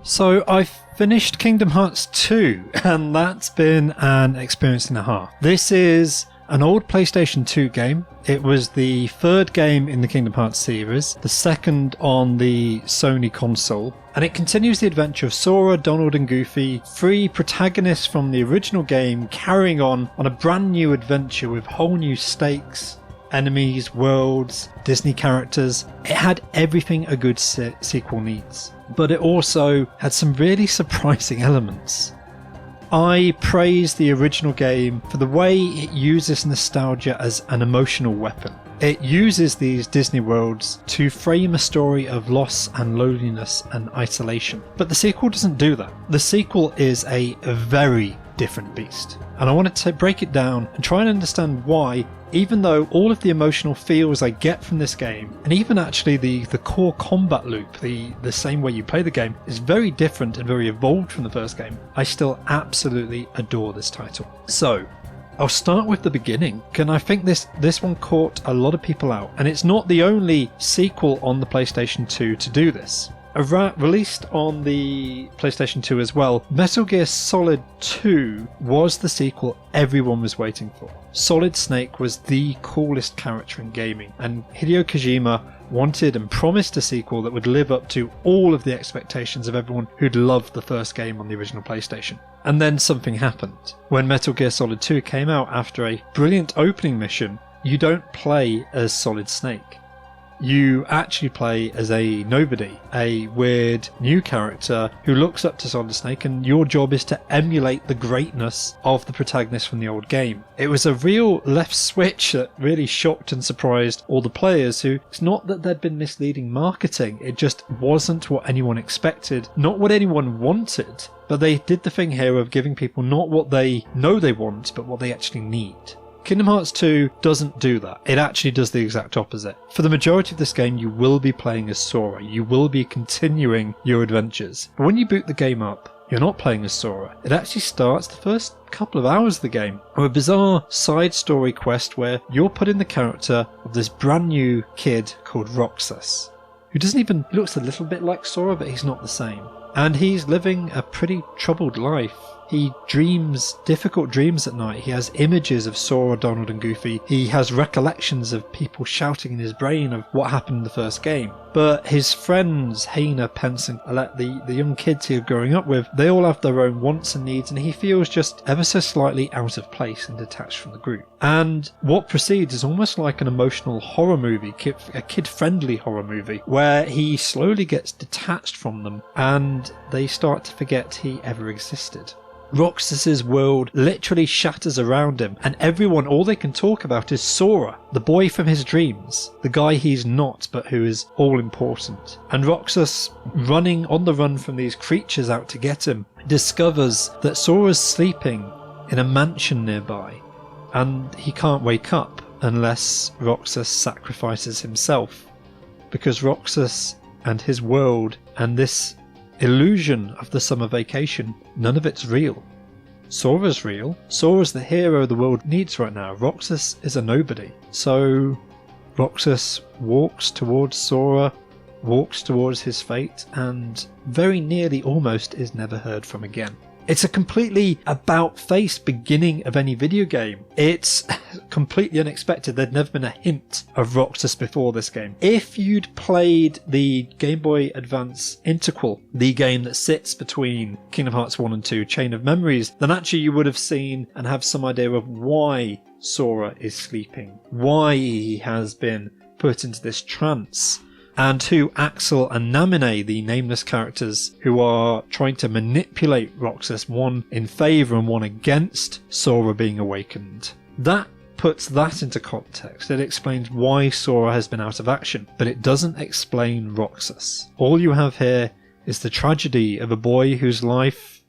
So I've finished Kingdom Hearts 2, and that's been an experience and a half. This is an old PlayStation 2 game. It was the third game in the Kingdom Hearts series, the second on the Sony console, and it continues the adventure of Sora, Donald and Goofy, three protagonists from the original game, carrying on a brand new adventure with whole new stakes, enemies, worlds, Disney characters. It had everything a good sequel needs, but it also had some really surprising elements. I praise the original game for the way it uses nostalgia as an emotional weapon. It uses these Disney worlds to frame a story of loss and loneliness and isolation. But the sequel doesn't do that. The sequel is a very different beast. And I wanted to break it down and try and understand why, even though all of the emotional feels I get from this game, and even actually the core combat loop, the same way you play the game, is very different and very evolved from the first game, I still absolutely adore this title. So, I'll start with the beginning, and I think this one caught a lot of people out, and it's not the only sequel on the PlayStation 2 to do this. Released on the PlayStation 2 as well, Metal Gear Solid 2 was the sequel everyone was waiting for. Solid Snake was the coolest character in gaming, and Hideo Kojima wanted and promised a sequel that would live up to all of the expectations of everyone who'd loved the first game on the original PlayStation. And then something happened. When Metal Gear Solid 2 came out after a brilliant opening mission, you don't play as Solid Snake. You actually play as a nobody, a weird new character who looks up to Solid Snake, and your job is to emulate the greatness of the protagonist from the old game. It was a real left switch that really shocked and surprised all the players who, it's not that there'd been misleading marketing, it just wasn't what anyone expected, not what anyone wanted, but they did the thing here of giving people not what they know they want, but what they actually need. Kingdom Hearts 2 doesn't do that. It actually does the exact opposite. For the majority of this game, you will be playing as Sora. You will be continuing your adventures. But when you boot the game up, you're not playing as Sora. It actually starts the first couple of hours of the game with a bizarre side story quest where you're put in the character of this brand new kid called Roxas, who looks a little bit like Sora, but he's not the same. And he's living a pretty troubled life. He dreams difficult dreams at night. He has images of Sora, Donald and Goofy. He has recollections of people shouting in his brain of what happened in the first game. But his friends, Haina, Pence and Alette, the young kids he's growing up with, they all have their own wants and needs, and he feels just ever so slightly out of place and detached from the group. And what proceeds is almost like an emotional horror movie, a kid-friendly horror movie, where he slowly gets detached from them and they start to forget he ever existed. Roxas's world literally shatters around him, and everyone, all they can talk about is Sora, the boy from his dreams, the guy he's not but who is all important. And Roxas, running on the run from these creatures out to get him, discovers that Sora's sleeping in a mansion nearby, and he can't wake up unless Roxas sacrifices himself, because Roxas and his world and this illusion of the summer vacation, none of it's real. Sora's real. Sora's the hero the world needs right now. Roxas is a nobody. So Roxas walks towards Sora, walks towards his fate, and very nearly almost is never heard from again. It's a completely about-face beginning of any video game. It's completely unexpected. There'd never been a hint of Roxas before this game. If you'd played the Game Boy Advance Interquel, the game that sits between Kingdom Hearts 1 and 2, Chain of Memories, then actually you would have seen and have some idea of why Sora is sleeping, why he has been put into this trance, and who Axel and Namine, the nameless characters who are trying to manipulate Roxas, one in favour and one against Sora being awakened. That puts that into context. It explains why Sora has been out of action, but it doesn't explain Roxas. All you have here is the tragedy of a boy whose life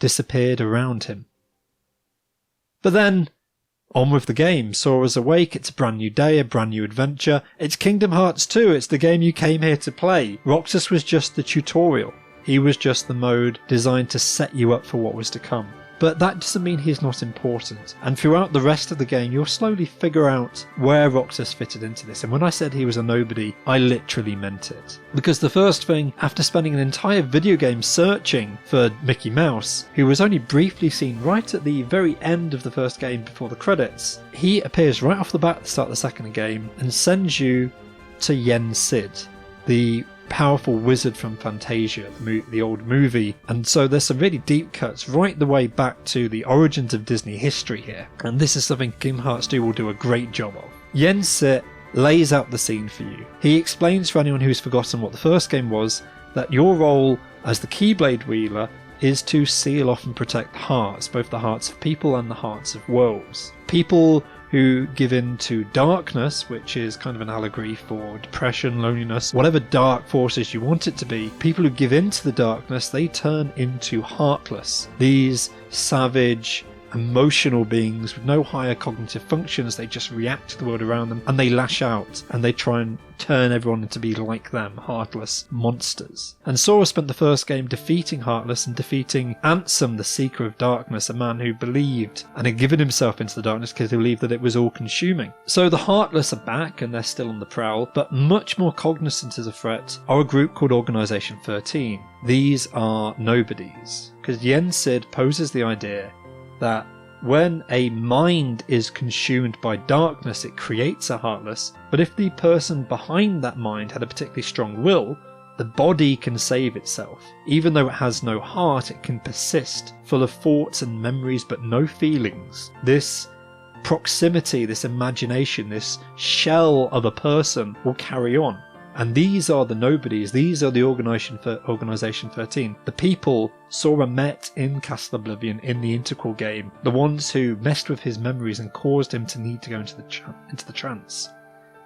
disappeared around him. But then, on with the game. Sora's awake, it's a brand new day, a brand new adventure. It's Kingdom Hearts 2, it's the game you came here to play. Roxas was just the tutorial. He was just the mode designed to set you up for what was to come. But that doesn't mean he's not important. And throughout the rest of the game, you'll slowly figure out where Roxas fitted into this. And when I said he was a nobody, I literally meant it. Because the first thing, after spending an entire video game searching for Mickey Mouse, who was only briefly seen right at the very end of the first game before the credits, he appears right off the bat at the start of the second game and sends you to Yen Sid, the powerful wizard from Fantasia, the old movie. And so there's some really deep cuts right the way back to the origins of Disney history here, and this is something Kingdom Hearts 2 will do a great job of. Yen Sid lays out the scene for you. He explains for anyone who's forgotten what the first game was that your role as the Keyblade wielder is to seal off and protect hearts, both the hearts of people and the hearts of worlds. People who give in to darkness, which is kind of an allegory for depression, loneliness, whatever dark forces you want it to be, people who give in to the darkness, they turn into heartless. These savage, emotional beings with no higher cognitive functions. They just react to the world around them and they lash out and they try and turn everyone to be like them, heartless monsters. And Sora spent the first game defeating Heartless and defeating Ansem, the Seeker of Darkness, a man who believed and had given himself into the darkness because he believed that it was all consuming. So the Heartless are back and they're still on the prowl, but much more cognizant as a threat are a group called Organisation 13. These are nobodies, because Yen Sid poses the idea that when a mind is consumed by darkness, it creates a Heartless, but if the person behind that mind had a particularly strong will, the body can save itself. Even though it has no heart, it can persist, full of thoughts and memories but no feelings. This proximity, this imagination, this shell of a person will carry on. And these are the nobodies, these are the Organisation 13. The people Sora met in Castle Oblivion in the Integral game. The ones who messed with his memories and caused him to need to go into the trance.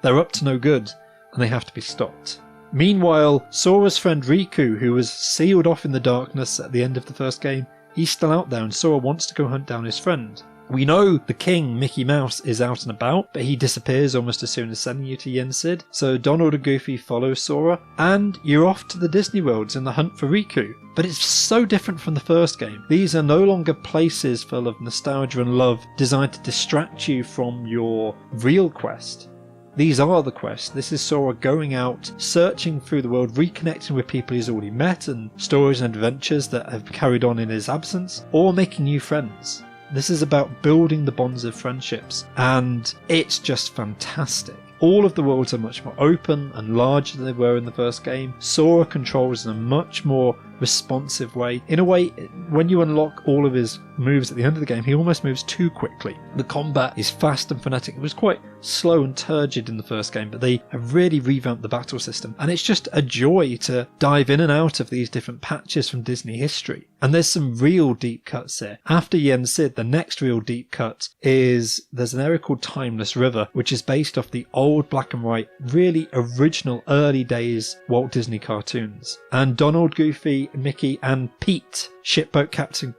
They're up to no good and they have to be stopped. Meanwhile, Sora's friend Riku, who was sealed off in the darkness at the end of the first game, he's still out there and Sora wants to go hunt down his friend. We know the king, Mickey Mouse, is out and about, but he disappears almost as soon as sending you to Yen Sid. So Donald and Goofy follow Sora, and you're off to the Disney worlds in the hunt for Riku. But it's so different from the first game. These are no longer places full of nostalgia and love designed to distract you from your real quest. These are the quests. This is Sora going out, searching through the world, reconnecting with people he's already met, and stories and adventures that have carried on in his absence, or making new friends. This is about building the bonds of friendships, and it's just fantastic. All of the worlds are much more open and larger than they were in the first game. Sora controls in a much more responsive way. In a way, when you unlock all of his moves at the end of the game, he almost moves too quickly. The combat is fast and frenetic. It was quite slow and turgid in the first game, but they have really revamped the battle system, and it's just a joy to dive in and out of these different patches from Disney history. And there's some real deep cuts here. After Yen Sid, the next real deep cut is there's an area called Timeless River, which is based off the old black and white, really original early days Walt Disney cartoons. And Donald, Goofy, Mickey and Pete, shipboat captain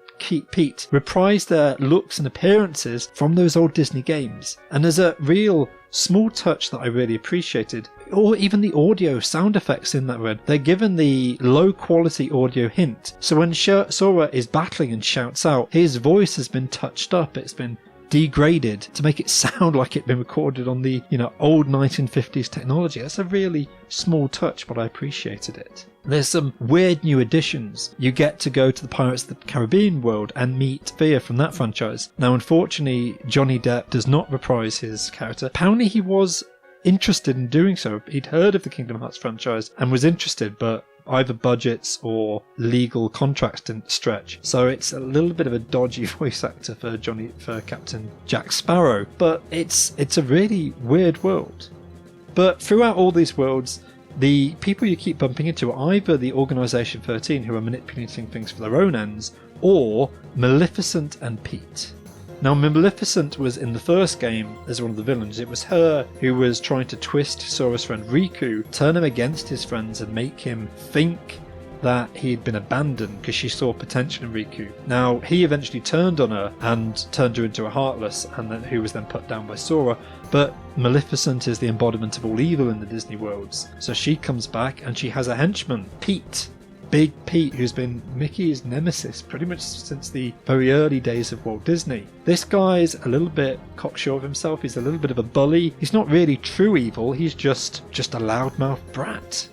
Pete, reprise their looks and appearances from those old Disney games. And there's a real small touch that I really appreciated, or even the audio sound effects in that one. They're given the low quality audio hint, so when Sora is battling and shouts out, his voice has been touched up, it's been degraded to make it sound like it'd been recorded on the old 1950s technology. That's a really small touch, but I appreciated it. There's some weird new additions. You get to go to the Pirates of the Caribbean world and meet Thea from that franchise. Now, unfortunately, Johnny Depp does not reprise his character. Apparently he was interested in doing so. He'd heard of the Kingdom Hearts franchise and was interested, but either budgets or legal contracts didn't stretch. So it's a little bit of a dodgy voice actor for Captain Jack Sparrow. But it's a really weird world. But throughout all these worlds, the people you keep bumping into are either the Organisation 13, who are manipulating things for their own ends, or Maleficent and Pete. Now, Maleficent was in the first game as one of the villains. It was her who was trying to twist Sora's friend Riku, turn him against his friends and make him think that he'd been abandoned because she saw potential in Riku. Now, he eventually turned on her and turned her into a Heartless, and then who was then put down by Sora. But Maleficent is the embodiment of all evil in the Disney worlds. So she comes back and she has a henchman, Pete. Big Pete, who's been Mickey's nemesis pretty much since the very early days of Walt Disney. This guy's a little bit cocksure of himself. He's a little bit of a bully. He's not really true evil. He's just a loudmouth brat.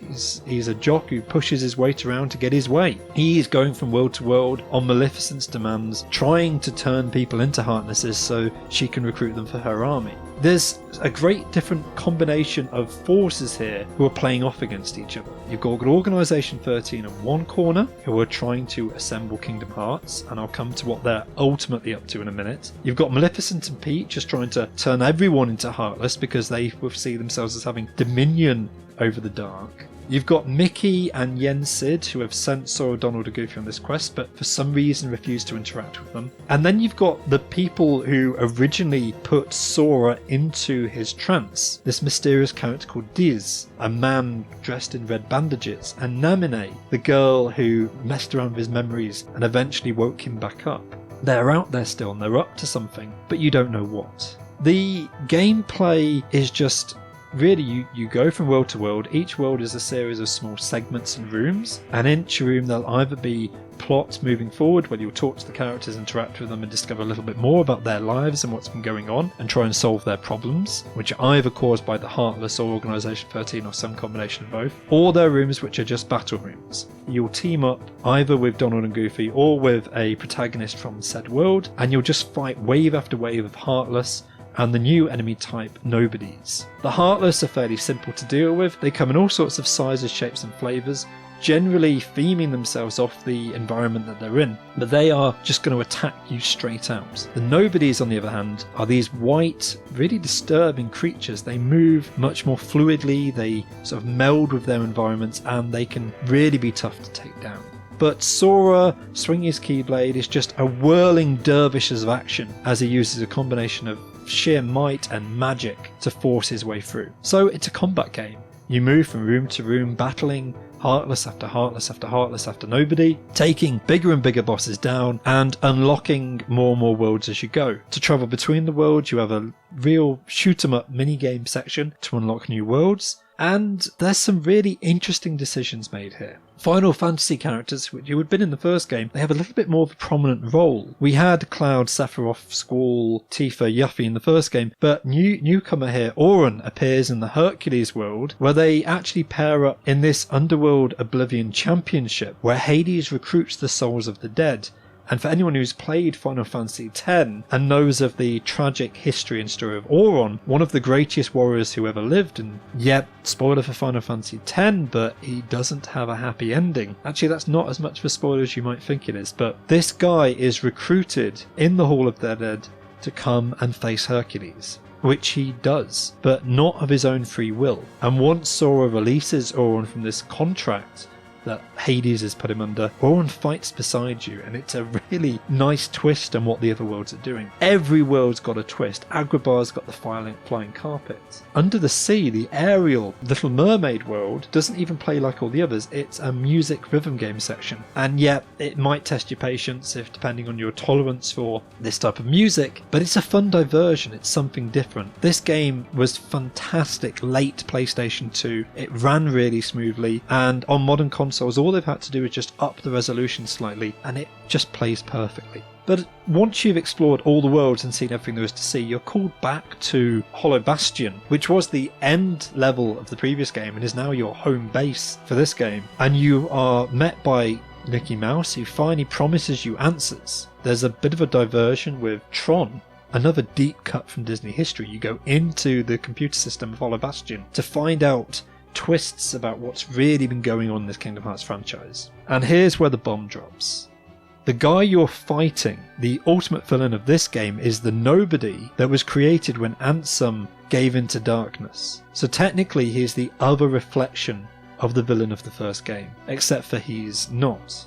He's a jock who pushes his weight around to get his way. He's going from world to world on Maleficent's demands, trying to turn people into Heartlesses so she can recruit them for her army. There's a great different combination of forces here who are playing off against each other. You've got Organisation 13 in one corner, who are trying to assemble Kingdom Hearts, and I'll come to what they're ultimately up to in a minute. You've got Maleficent and Pete just trying to turn everyone into Heartless because they see themselves as having dominion over the dark. You've got Mickey and Yen Sid, who have sent Sora, Donald and Goofy on this quest, but for some reason refuse to interact with them. And then you've got the people who originally put Sora into his trance. This mysterious character called Diz, a man dressed in red bandages, and Namine, the girl who messed around with his memories and eventually woke him back up. They're out there still and they're up to something, but you don't know what. The gameplay is just... really, you go from world to world. Each world is a series of small segments and rooms, and in each room there'll either be plot moving forward where you'll talk to the characters, interact with them and discover a little bit more about their lives and what's been going on and try and solve their problems, which are either caused by the Heartless or Organisation 13 or some combination of both, or there are rooms which are just battle rooms. You'll team up either with Donald and Goofy or with a protagonist from said world, and you'll just fight wave after wave of Heartless and the new enemy type, Nobodies. The Heartless are fairly simple to deal with. They come in all sorts of sizes, shapes and flavours, generally theming themselves off the environment that they're in, but they are just going to attack you straight out. The Nobodies, on the other hand, are these white, really disturbing creatures. They move much more fluidly, they sort of meld with their environments, and they can really be tough to take down. But Sora, swinging his Keyblade, is just a whirling dervishes of action as he uses a combination of sheer might and magic to force his way through. So it's a combat game. You move from room to room, battling Heartless after Heartless after Heartless after Nobody, taking bigger and bigger bosses down and unlocking more and more worlds as you go. To travel between the worlds, you have a real shoot-'em-up minigame section to unlock new worlds, and there's some really interesting decisions made here. Final Fantasy characters, which had been in the first game, they have a little bit more of a prominent role. We had Cloud, Sephiroth, Squall, Tifa, Yuffie in the first game, but newcomer here, Auron, appears in the Hercules world, where they actually pair up in this Underworld Oblivion Championship, where Hades recruits the souls of the dead. And for anyone who's played Final Fantasy X and knows of the tragic history and story of Auron, one of the greatest warriors who ever lived, and yet, spoiler for Final Fantasy X, but he doesn't have a happy ending. Actually, that's not as much of a spoiler as you might think it is, but this guy is recruited in the Hall of the Dead to come and face Hercules, which he does, but not of his own free will. And once Sora releases Auron from this contract that Hades has put him under, Auron fights beside you, and it's a really nice twist on what the other worlds are doing. Every world's got a twist. Agrabah's got the flying carpet. Under the Sea, the aerial Little Mermaid world doesn't even play like all the others. It's a music rhythm game section, and yet it might test your patience if depending on your tolerance for this type of music, but it's a fun diversion. It's something different. This game was fantastic late PlayStation 2. It ran really smoothly, and on modern consoles all they've had to do is just up the resolution slightly and it just plays perfectly. But once you've explored all the worlds and seen everything there is to see, you're called back to Hollow Bastion, which was the end level of the previous game and is now your home base for this game. And you are met by Mickey Mouse, who finally promises you answers. There's a bit of a diversion with Tron, another deep cut from Disney history. You go into the computer system of Hollow Bastion to find out twists about what's really been going on in this Kingdom Hearts franchise. And here's where the bomb drops. The guy you're fighting, the ultimate villain of this game, is the Nobody that was created when Ansem gave into darkness. So technically he's the other reflection of the villain of the first game, except for he's not.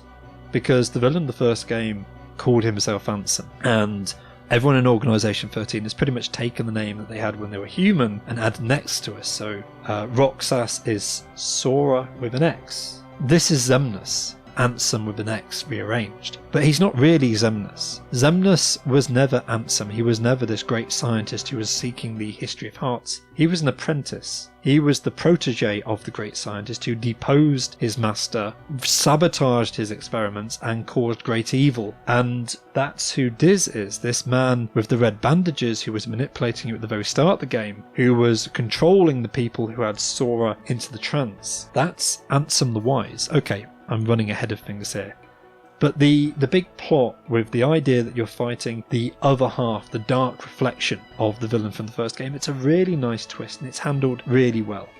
Because the villain of the first game called himself Ansem, and everyone in Organisation 13 has pretty much taken the name that they had when they were human and added an X to us. So Roxas is Sora with an X. This is Xemnas. Ansem with an X rearranged. But he's not really Xemnas. Xemnas was never Ansem. He was never this great scientist who was seeking the history of hearts. He was an apprentice. He was the protege of the great scientist who deposed his master, sabotaged his experiments, and caused great evil. And that's who Diz is, this man with the red bandages who was manipulating you at the very start of the game, who was controlling the people who had Sora into the trance. That's Ansem the Wise. Okay, I'm running ahead of things here. But the big plot with the idea that you're fighting the other half, the dark reflection of the villain from the first game, it's a really nice twist and it's handled really well.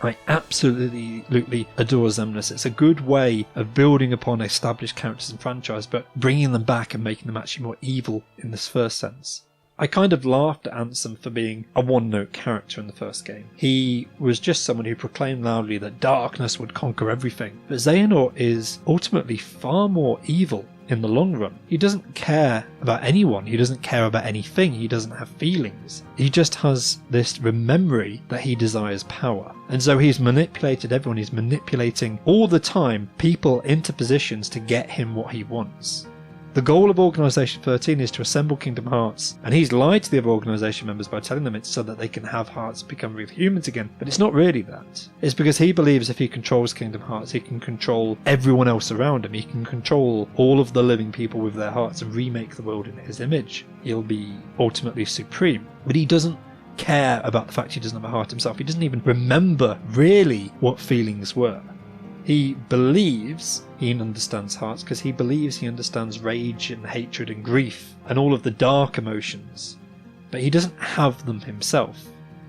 I absolutely adore Xemnas. It's a good way of building upon established characters and franchise, but bringing them back and making them actually more evil in this first sense. I kind of laughed at Ansem for being a one-note character in the first game. He was just someone who proclaimed loudly that darkness would conquer everything. But Xehanort is ultimately far more evil in the long run. He doesn't care about anyone. He doesn't care about anything. He doesn't have feelings. He just has this memory that he desires power. And so he's manipulated everyone. He's manipulating all the time people into positions to get him what he wants. The goal of Organisation 13 is to assemble Kingdom Hearts, and he's lied to the other organisation members by telling them it's so that they can have hearts become real humans again, but it's not really that. It's because he believes if he controls Kingdom Hearts, he can control everyone else around him. He can control all of the living people with their hearts and remake the world in his image. He'll be ultimately supreme, but he doesn't care about the fact he doesn't have a heart himself. He doesn't even remember really what feelings were. He believes he understands hearts because he believes he understands rage and hatred and grief and all of the dark emotions. But he doesn't have them himself.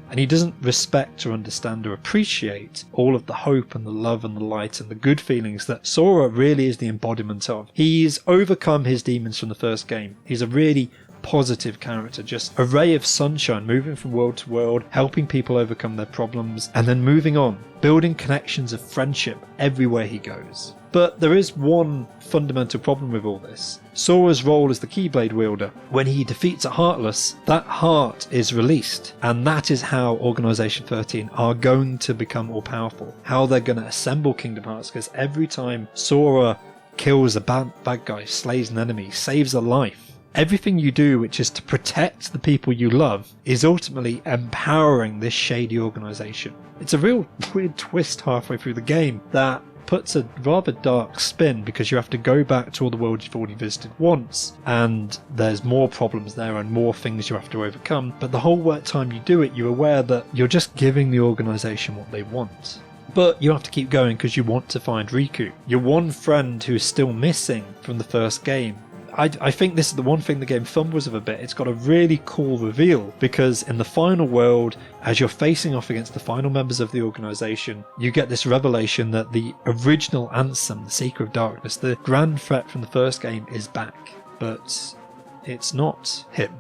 And he doesn't respect or understand or appreciate all of the hope and the love and the light and the good feelings that Sora really is the embodiment of. He's overcome his demons from the first game. He's a really positive character, just a ray of sunshine, moving from world to world, helping people overcome their problems, and then moving on, building connections of friendship everywhere he goes. But there is one fundamental problem with all this. Sora's role as the Keyblade wielder, when he defeats a Heartless, that heart is released, and that is how Organisation 13 are going to become all powerful, how they're going to assemble Kingdom Hearts, because every time Sora kills a bad guy, slays an enemy, saves a life, everything you do, which is to protect the people you love, is ultimately empowering this shady organisation. It's a real weird twist halfway through the game that puts a rather dark spin, because you have to go back to all the worlds you've already visited once, and there's more problems there and more things you have to overcome. But the whole time you do it, you're aware that you're just giving the organisation what they want. But you have to keep going because you want to find Riku, your one friend who's still missing from the first game. I think this is the one thing the game fumbles with a bit. It's got a really cool reveal, because in the final world, as you're facing off against the final members of the organisation, you get this revelation that the original Ansem, the Seeker of Darkness, the grand threat from the first game, is back. But it's not him.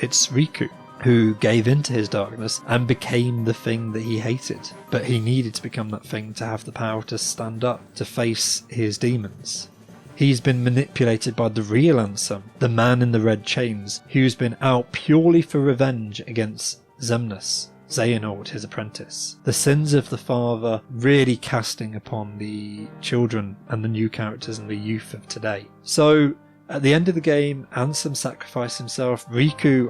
It's Riku, who gave into his darkness and became the thing that he hated. But he needed to become that thing to have the power to stand up, to face his demons. He's been manipulated by the real Ansem, the man in the red chains, who's been out purely for revenge against Xemnas, Xehanort, his apprentice. The sins of the father really casting upon the children and the new characters and the youth of today. So, at the end of the game, Ansem sacrificed himself, Riku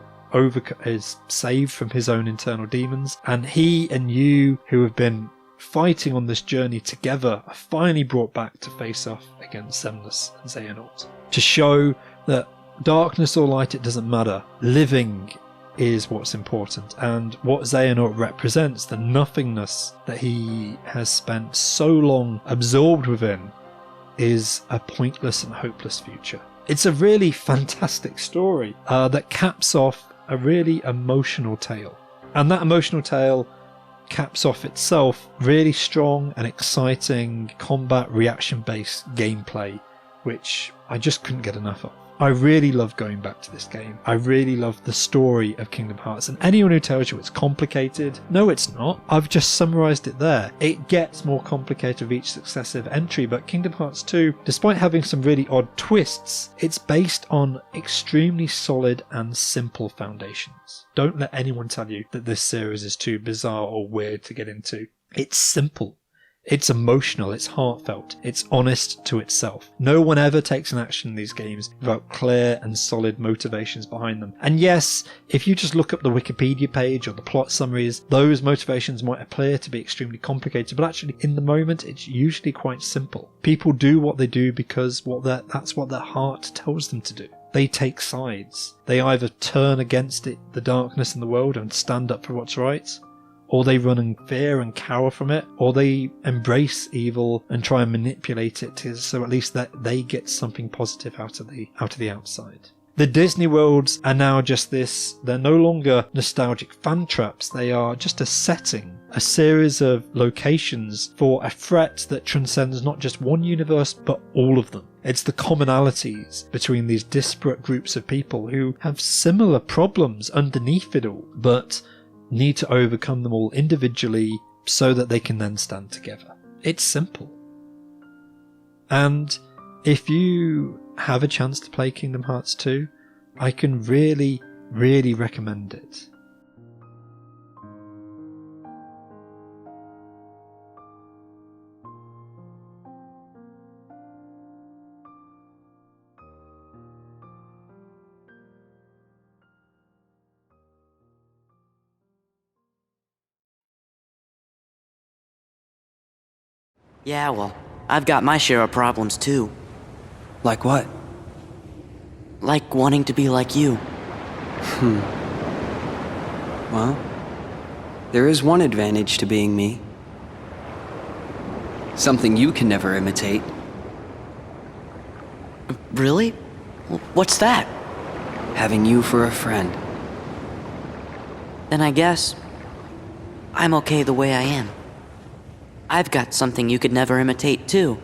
is saved from his own internal demons, and he and you, who have been fighting on this journey together, are finally brought back to face off against Xemnas and Xehanort, to show that darkness or light, it doesn't matter. Living is what's important, and what Xehanort represents, the nothingness that he has spent so long absorbed within, is a pointless and hopeless future. It's a really fantastic story that caps off a really emotional tale, and that emotional tale caps off itself really strong and exciting combat reaction based gameplay, which I just couldn't get enough of. I really love going back to this game. I really love the story of Kingdom Hearts, and anyone who tells you it's complicated, no it's not. I've just summarised it there. It gets more complicated with each successive entry, but Kingdom Hearts 2, despite having some really odd twists, it's based on extremely solid and simple foundations. Don't let anyone tell you that this series is too bizarre or weird to get into. It's simple. It's emotional, it's heartfelt, it's honest to itself. No one ever takes an action in these games without clear and solid motivations behind them. And yes, if you just look up the Wikipedia page or the plot summaries, those motivations might appear to be extremely complicated, but actually in the moment it's usually quite simple. People do what they do because that's what their heart tells them to do. They take sides. They either turn against the darkness in the world and stand up for what's right, or they run in fear and cower from it, or they embrace evil and try and manipulate it so at least that they get something positive out of the outside. The Disney worlds are now just this. They're no longer nostalgic fan traps. They are just a setting, a series of locations for a threat that transcends not just one universe, but all of them. It's the commonalities between these disparate groups of people who have similar problems underneath it all, but need to overcome them all individually so that they can then stand together. It's simple. And if you have a chance to play Kingdom Hearts 2, I can really, really recommend it. Yeah, well, I've got my share of problems too. Like what? Like wanting to be like you. Well, there is one advantage to being me. Something you can never imitate. Really? What's that? Having you for a friend. Then I guess I'm okay the way I am. I've got something you could never imitate too.